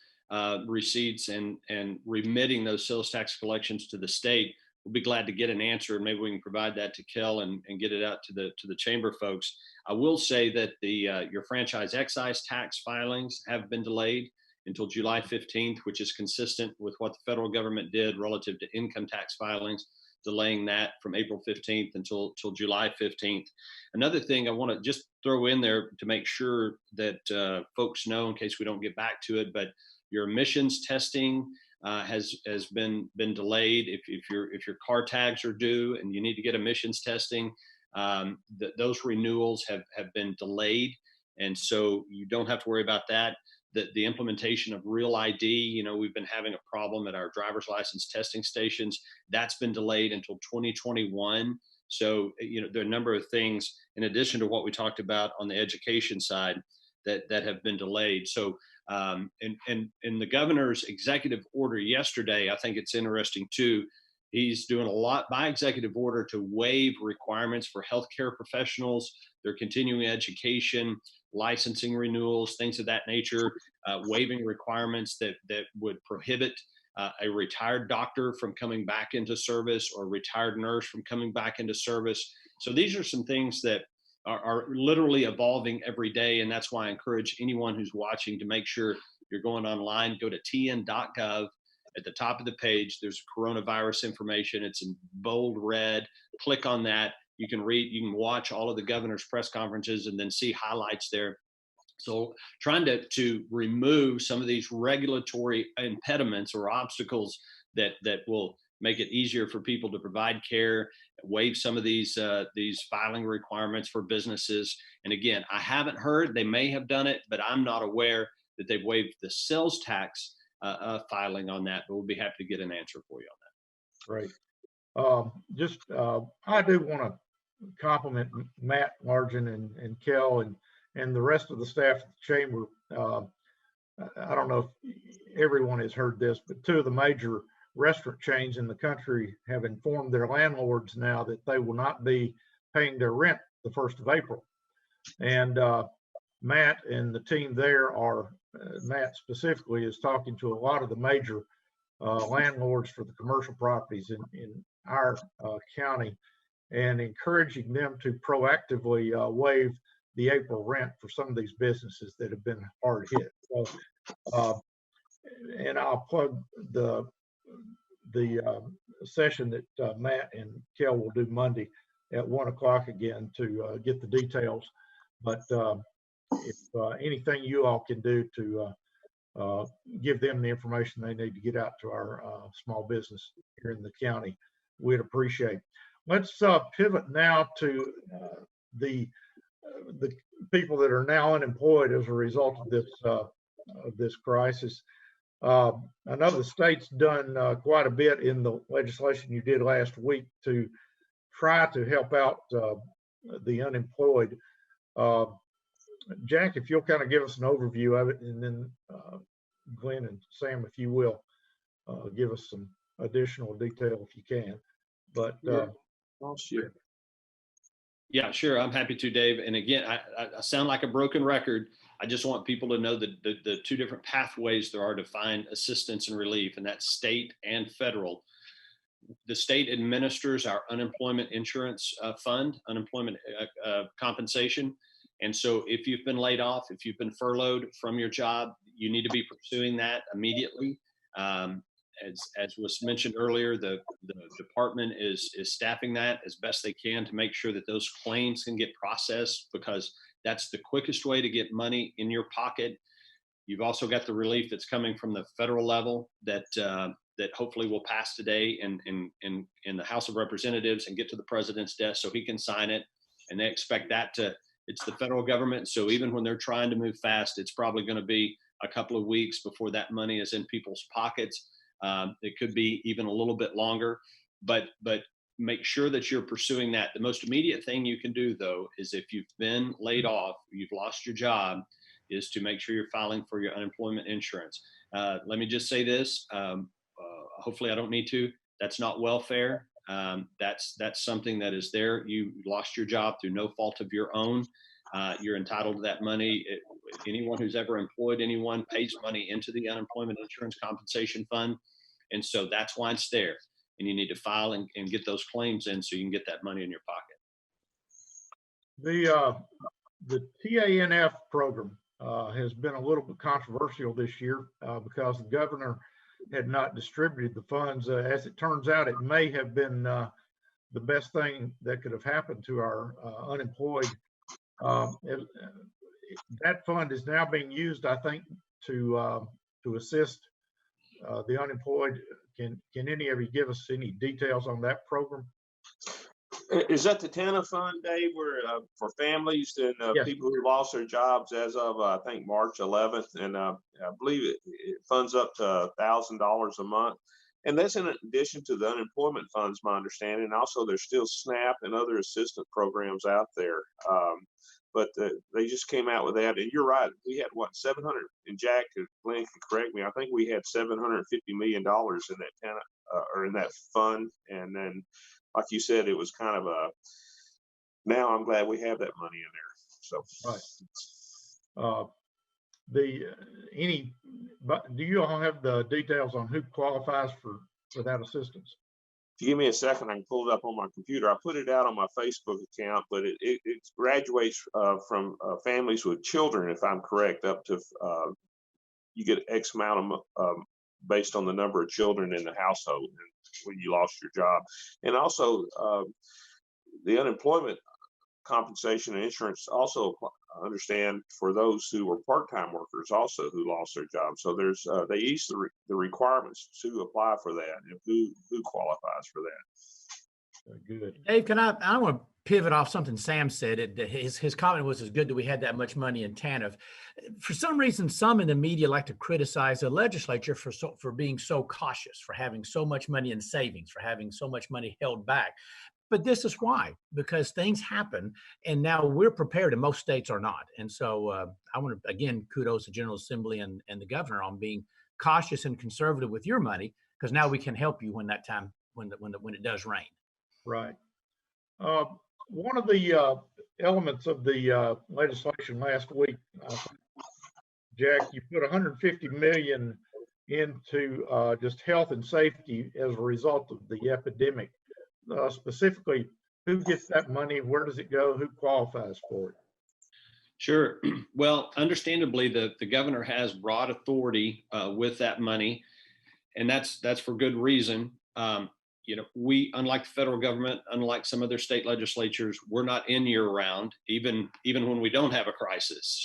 [SPEAKER 2] receipts and remitting those sales tax collections to the state. We'll be glad to get an answer, and maybe we can provide that to Kel and get it out to the chamber folks. I will say that your franchise excise tax filings have been delayed until July 15th, which is consistent with what the federal government did relative to income tax filings, delaying that from April 15th until July 15th. Another thing I want to just throw in there to make sure that folks know, in case we don't get back to it, but your emissions testing has been delayed. If your car tags are due and you need to get emissions testing, those renewals have been delayed, and so you don't have to worry about that. The implementation of Real ID, we've been having a problem at our driver's license testing stations. That's been delayed until 2021. So, there are a number of things in addition to what we talked about on the education side that have been delayed. So, in the governor's executive order yesterday, I think it's interesting too. He's doing a lot by executive order to waive requirements for healthcare professionals, their continuing education, licensing renewals, things of that nature, waiving requirements that would prohibit a retired doctor from coming back into service or a retired nurse from coming back into service. So these are some things that are literally evolving every day. And that's why I encourage anyone who's watching to make sure you're going online, go to tn.gov. At the top of the page, there's coronavirus information. It's in bold red. Click on that. You can watch all of the governor's press conferences and then see highlights there. So trying to remove some of these regulatory impediments or obstacles that will make it easier for people to provide care, waive some of these filing requirements for businesses. And again, I haven't heard, they may have done it, but I'm not aware that they've waived the sales tax filing on that, but we'll be happy to get an answer for you on that.
[SPEAKER 1] Great. I do want to compliment Matt Largent and Kel and the rest of the staff at the chamber. I don't know if everyone has heard this, but 2 of the major restaurant chains in the country have informed their landlords now that they will not be paying their rent the 1st of April. And Matt and the team there Matt specifically is talking to a lot of the major landlords for the commercial properties in our county and encouraging them to proactively waive the April rent for some of these businesses that have been hard hit. So, and I'll plug the session that Matt and Kel will do Monday at 1 o'clock again to get the details. But if anything you all can do to give them the information they need to get out to our small business here in the county, we'd appreciate. Let's pivot now to the people that are now unemployed as a result of this crisis. I know the state's done quite a bit in the legislation you did last week to try to help out the unemployed. Jack, if you'll kind of give us an overview of it, and then Glenn and Sam, if you will, give us some additional detail if you can. But
[SPEAKER 4] sure.
[SPEAKER 2] Yeah, sure. I'm happy to, Dave. And again, I sound like a broken record. I just want people to know that the 2 different pathways there are to find assistance and relief, and that's state and federal. The state administers our unemployment insurance fund, unemployment compensation. And so if you've been laid off, if you've been furloughed from your job, you need to be pursuing that immediately. As was mentioned earlier, the department is staffing that as best they can to make sure that those claims can get processed, because that's the quickest way to get money in your pocket. You've also got the relief that's coming from the federal level that hopefully will pass today in the House of Representatives and get to the president's desk so he can sign it. And they expect it's the federal government. So even when they're trying to move fast, it's probably going to be a couple of weeks before that money is in people's pockets. It could be even a little bit longer, but make sure that you're pursuing that. The most immediate thing you can do, though, is if you've been laid off, you've lost your job, is to make sure you're filing for your unemployment insurance. Let me just say this. Hopefully I don't need to. That's not welfare. That's something that is there. You lost your job through no fault of your own. You're entitled to that money. Anyone who's ever employed anyone pays money into the unemployment insurance compensation fund. And so that's why it's there. And you need to file and get those claims in so you can get that money in your pocket.
[SPEAKER 1] The TANF program has been a little bit controversial this year because the governor had not distributed the funds. As it turns out, it may have been the best thing that could have happened to our unemployed. That fund is now being used, I think, to assist the unemployed. Can any of you give us any details on that program?
[SPEAKER 4] Is that the TANF fund, Dave, where for families and
[SPEAKER 1] Yes.
[SPEAKER 4] people who lost their jobs as of I think March 11th, and I believe it funds up to $1,000 a month, and that's in addition to the unemployment funds, my understanding. And also, there's still SNAP and other assistance programs out there. But they just came out with that, and you're right. We had what 700, and Jack and Glenn can correct me. I think we had $750 million in that TANF or in that fund, and then, like you said, it was kind of a. Now I'm glad we have that money in there. So
[SPEAKER 1] right. Do you all have the details on who qualifies for that assistance?
[SPEAKER 4] If you give me a second, I can pull it up on my computer. I put it out on my Facebook account, but it graduates from families with children, if I'm correct, up to you get X amount of based on the number of children in the household when you lost your job, and also the unemployment compensation and insurance also understand for those who were part-time workers also who lost their job. So there's they ease the requirements to apply for that and who qualifies for that.
[SPEAKER 1] Good.
[SPEAKER 3] Dave, I want to pivot off something Sam said. His comment was, it's good that we had that much money in TANF. For some reason, some in the media like to criticize the legislature for being so cautious, for having so much money in savings, for having so much money held back. But this is why, because things happen, and now we're prepared, and most states are not. And so I want to, again, kudos to General Assembly and the governor on being cautious and conservative with your money, because now we can help you when that time, when it does rain.
[SPEAKER 1] Right. One of the elements of the legislation last week, Jack, you put 150 million into just health and safety as a result of the epidemic. Specifically, who gets that money? Where does it go? Who qualifies for it?
[SPEAKER 2] Sure. Well, understandably, the governor has broad authority with that money, and that's for good reason. We, unlike the federal government, unlike some other state legislatures, we're not in year round, even when we don't have a crisis.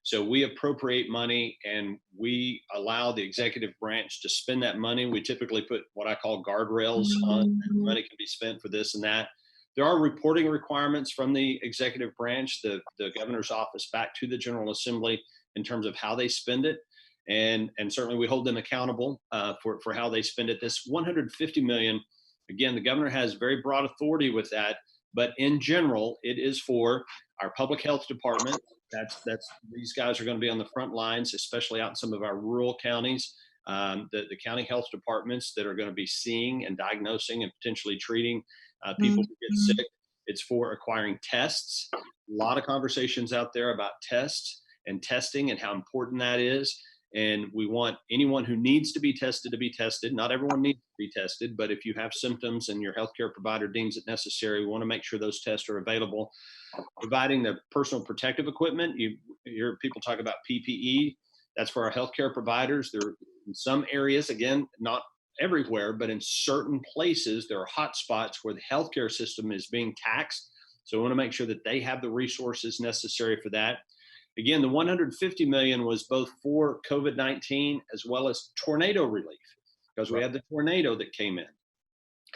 [SPEAKER 2] So we appropriate money and we allow the executive branch to spend that money. We typically put what I call guardrails on money can be spent for this and that. There are reporting requirements from the executive branch, the governor's office, back to the General Assembly in terms of how they spend it. And certainly we hold them accountable for how they spend it. This 150 million, again, the governor has very broad authority with that, but in general, it is for our public health department. That's these guys are going to be on the front lines, especially out in some of our rural counties. The county health departments that are going to be seeing and diagnosing and potentially treating people who get sick. It's for acquiring tests. A lot of conversations out there about tests and testing and how important that is. And we want anyone who needs to be tested to be tested. Not everyone needs to be tested, but if you have symptoms and your healthcare provider deems it necessary, we want to make sure those tests are available. Providing the personal protective equipment, you hear people talk about PPE. That's for our healthcare providers. There, in some areas, again, not everywhere, but in certain places, there are hot spots where the healthcare system is being taxed. So we want to make sure that they have the resources necessary for that. Again, the 150 million was both for COVID-19 as well as tornado relief, because we had the tornado that came in.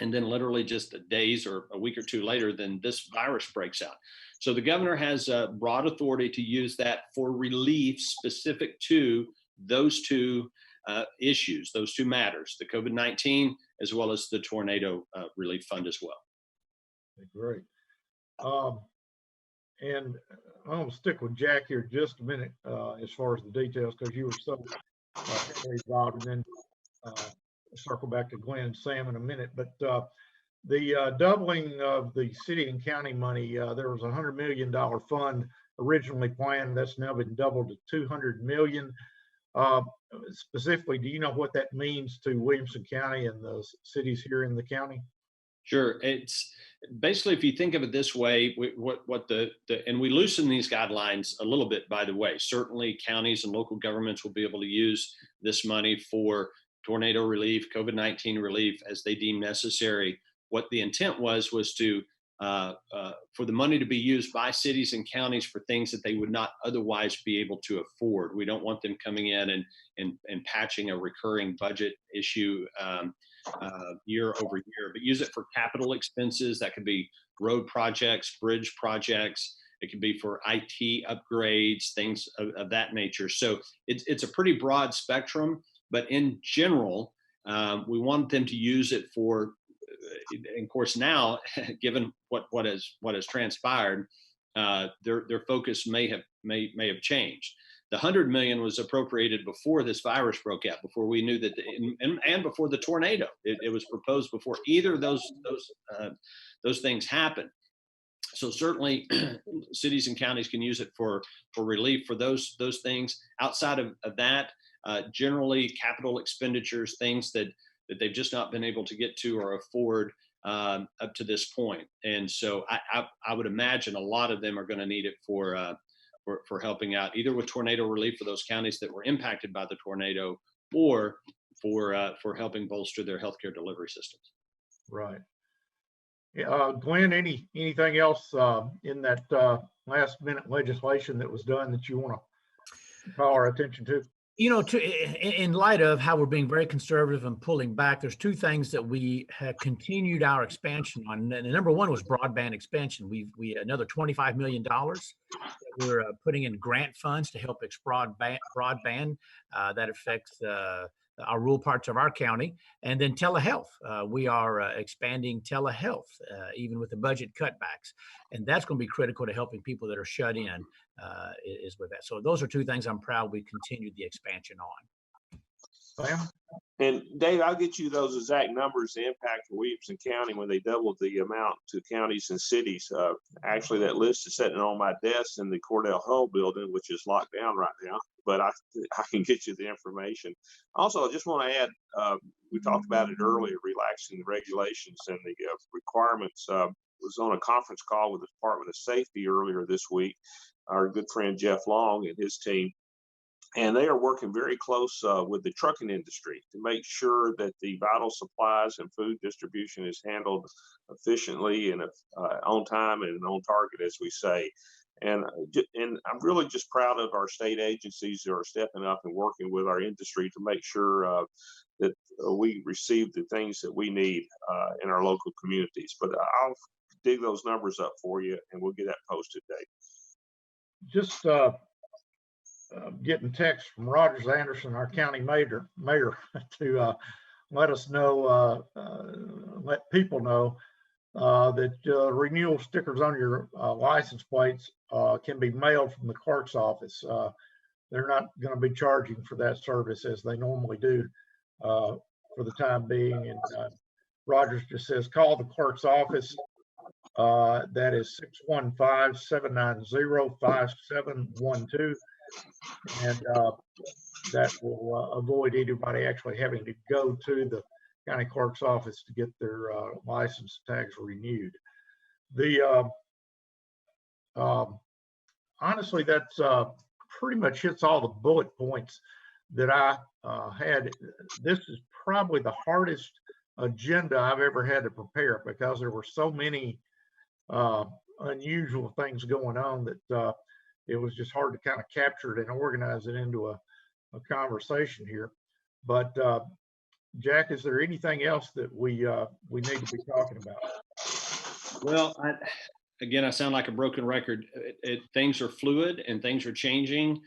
[SPEAKER 2] And then literally just days or a week or two later, then this virus breaks out. So the governor has broad authority to use that for relief specific to those two issues, those two matters, the COVID-19 as well as the tornado relief fund as well.
[SPEAKER 1] Great. And I'm going to stick with Jack here just a minute as far as the details, because you were so involved, and then circle back to Glenn and Sam in a minute. But the doubling of the city and county money, there was a $100 million fund originally planned. That's now been doubled to 200 million. Specifically, do you know what that means to Williamson County and the cities here in the county?
[SPEAKER 2] Sure. It's basically, if you think of it this way, and we loosen these guidelines a little bit, by the way. Certainly counties and local governments will be able to use this money for tornado relief, COVID-19 relief as they deem necessary. What the intent was to for the money to be used by cities and counties for things that they would not otherwise be able to afford. We don't want them coming in and patching a recurring budget issue year over year, but use it for capital expenses. That could be road projects, bridge projects. It could be for IT upgrades, things of that nature. So it's a pretty broad spectrum, but in general, we want them to use it for, and of course now, given what has transpired, their focus may have changed. The $100 million was appropriated before this virus broke out, before we knew that, and before the tornado. It was proposed before either of those things happened. So certainly, cities and counties can use it for relief for those things. Outside of that, generally capital expenditures, things that they've just not been able to get to or afford up to this point. And so I would imagine a lot of them are going to need it for helping out, either with tornado relief for those counties that were impacted by the tornado, or for helping bolster their healthcare delivery systems.
[SPEAKER 1] Right. Glenn, anything else in that last minute legislation that was done that you want to call our attention to?
[SPEAKER 3] In light of how we're being very conservative and pulling back, there's two things that we have continued our expansion on. And number one was broadband expansion. We another $25 million. We're putting in grant funds to help broadband that affects our rural parts of our county. And then telehealth. We are expanding telehealth, even with the budget cutbacks. And that's going to be critical to helping people that are shut in, is with that. So those are two things I'm proud we continued the expansion on.
[SPEAKER 1] Sam?
[SPEAKER 4] And Dave, I'll get you those exact numbers, the impact for Williamson County when they doubled the amount to counties and cities. Actually, that list is sitting on my desk in the Cordell Hull building, which is locked down right now, but I can get you the information. Also, I just want to add, we talked about it earlier, relaxing the regulations and the requirements. Was on a conference call with the Department of Safety earlier this week, our good friend Jeff Long and his team. And they are working very close with the trucking industry to make sure that the vital supplies and food distribution is handled efficiently and on time and on target, as we say. And I'm really just proud of our state agencies who are stepping up and working with our industry to make sure that we receive the things that we need in our local communities. But I'll dig those numbers up for you, and we'll get that posted, Dave.
[SPEAKER 1] Just getting text from Rogers Anderson, our county mayor, to let us know, let people know that renewal stickers on your license plates can be mailed from the clerk's office. They're not going to be charging for that service as they normally do for the time being. And Rogers just says, call the clerk's office. That is 615-790-5712. And that will avoid anybody actually having to go to the county clerk's office to get their license tags renewed. Honestly, that's pretty much hits all the bullet points that I had. This is probably the hardest agenda I've ever had to prepare, because there were so many unusual things going on that it was just hard to kind of capture it and organize it into a conversation here. But Jack, is there anything else that we need to be talking about?
[SPEAKER 2] Well, again, I sound like a broken record. Things are fluid and things are changing.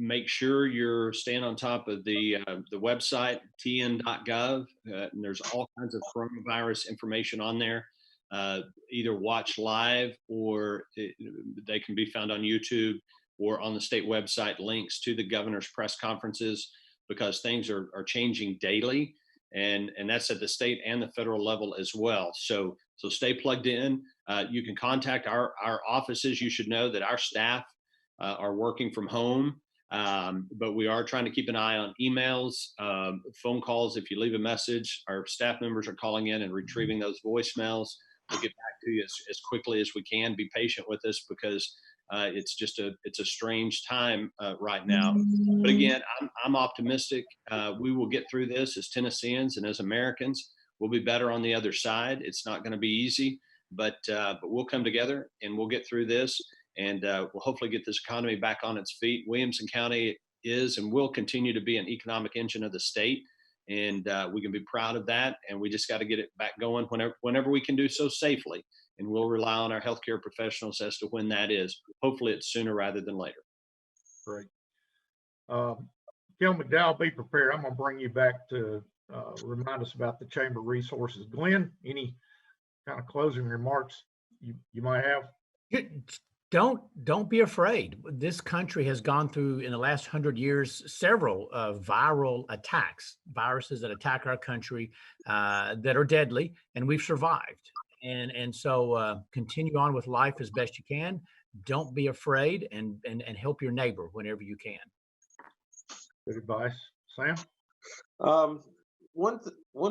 [SPEAKER 2] Make sure you're staying on top of the website, tn.gov. And there's all kinds of coronavirus information on there. Either watch live, or they can be found on YouTube or on the state website, links to the governor's press conferences, because things are changing daily, and that's at the state and the federal level as well. So stay plugged in. You can contact our offices. You should know that our staff are working from home, but we are trying to keep an eye on emails, phone calls. If you leave a message, our staff members are calling in and retrieving those voicemails. We'll get back to you as quickly as we can. Be patient with us, because it's a strange time right now. But again, I'm optimistic. We will get through this as Tennesseans and as Americans. We'll be better on the other side. It's not going to be easy, but we'll come together and we'll get through this, and we'll hopefully get this economy back on its feet. Williamson County is and will continue to be an economic engine of the state, and we can be proud of that. And we just got to get it back going whenever we can do so safely. And we'll rely on our healthcare professionals as to when that is. Hopefully, it's sooner rather than later.
[SPEAKER 1] Great. Gil McDowell, be prepared. I'm going to bring you back to remind us about the chamber resources. Glenn, any kind of closing remarks you might have?
[SPEAKER 3] Don't be afraid. This country has gone through, in the last 100 years, several viral attacks, viruses that attack our country that are deadly, and we've survived. And so continue on with life as best you can. Don't be afraid, and help your neighbor whenever you can.
[SPEAKER 1] Good advice. Sam?
[SPEAKER 4] One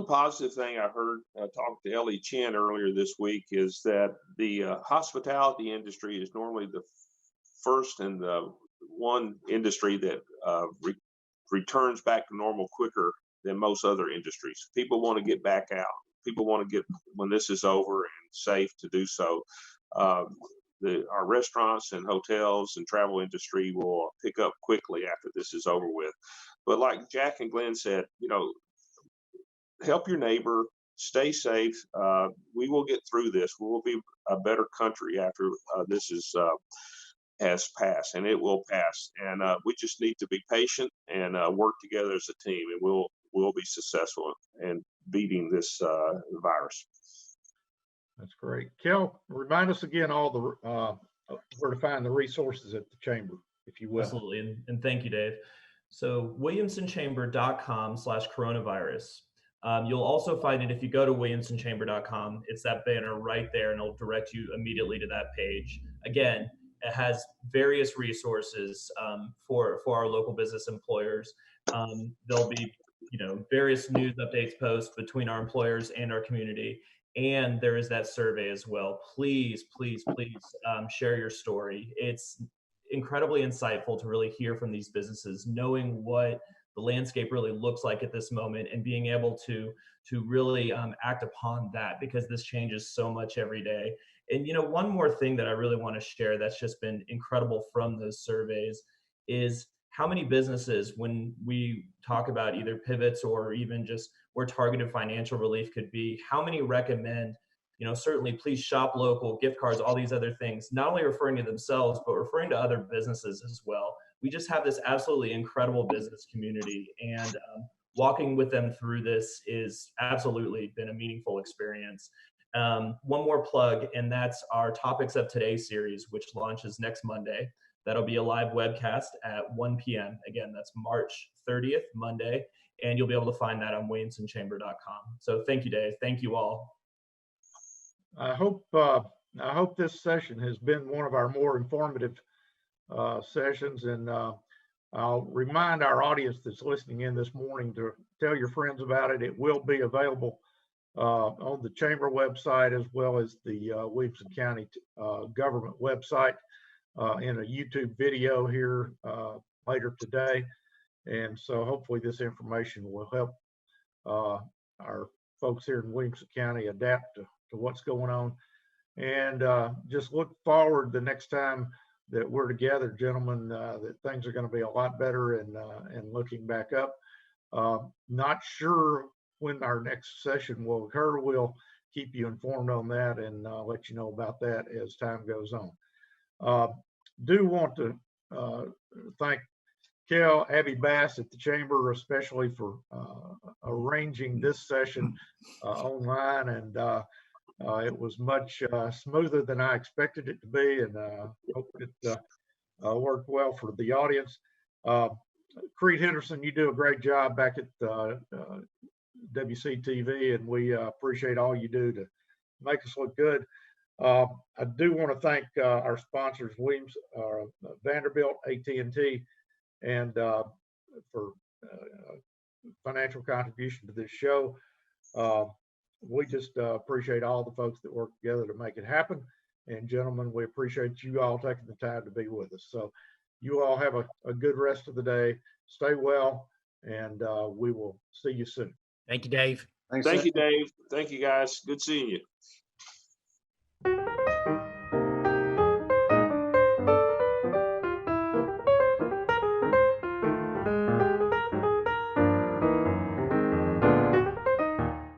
[SPEAKER 4] positive thing I heard talking to Ellie Chin earlier this week is that the hospitality industry is normally the first and the one industry that returns back to normal quicker than most other industries. People want to get back out. People want to get, when this is over and safe to do so. Our restaurants and hotels and travel industry will pick up quickly after this is over with. But like Jack and Glenn said, help your neighbor, stay safe. We will get through this. We will be a better country after this has passed, and it will pass. And we just need to be patient and work together as a team, and we'll be successful in beating this virus.
[SPEAKER 1] That's great. Kel, remind us again all the where to find the resources at the chamber, if you will.
[SPEAKER 5] Absolutely, and thank you, Dave. So williamsonchamber.com/coronavirus. You'll also find it if you go to williamsonchamber.com. It's that banner right there, and it'll direct you immediately to that page. Again, it has various resources for our local business employers. There'll be various news updates posts between our employers and our community. And there is that survey as well. Please, please, please share your story. It's incredibly insightful to really hear from these businesses, knowing what the landscape really looks like at this moment and being able to really act upon that, because this changes so much every day. And one more thing that I really want to share that's just been incredible from those surveys is how many businesses, when we talk about either pivots or even just where targeted financial relief could be, how many recommend, certainly please shop local, gift cards, all these other things, not only referring to themselves, but referring to other businesses as well. We just have this absolutely incredible business community, and walking with them through this is absolutely been a meaningful experience. One more plug, and that's our Topics of Today series, which launches next Monday. That'll be a live webcast at 1 p.m. Again, that's March 30th, Monday, and you'll be able to find that on williamsonchamber.com. So thank you, Dave. Thank you all.
[SPEAKER 1] I hope this session has been one of our more informative sessions, and I'll remind our audience that's listening in this morning to tell your friends about it. It will be available on the chamber website as well as the Williamson County government website in a YouTube video here later today. And so hopefully this information will help our folks here in Williamson County adapt to what's going on. And just look forward the next time that we're together, gentlemen, that things are going to be a lot better and looking back up. Not sure when our next session will occur. We'll keep you informed on that and let you know about that as time goes on. Do want to thank Kel, Abby Bass at the Chamber, especially for arranging this session online, and it was much smoother than I expected it to be, and hope it worked well for the audience. Creed Henderson, you do a great job back at WCTV, and we appreciate all you do to make us look good. I do want to thank our sponsors, Vanderbilt, AT&T, and for financial contribution to this show. We just appreciate all the folks that work together to make it happen. And gentlemen, we appreciate you all taking the time to be with us. So you all have a good rest of the day. Stay well, and we will see you soon.
[SPEAKER 3] Thank you, Dave.
[SPEAKER 4] Thank you, Dave. Thank you, guys. Good seeing you.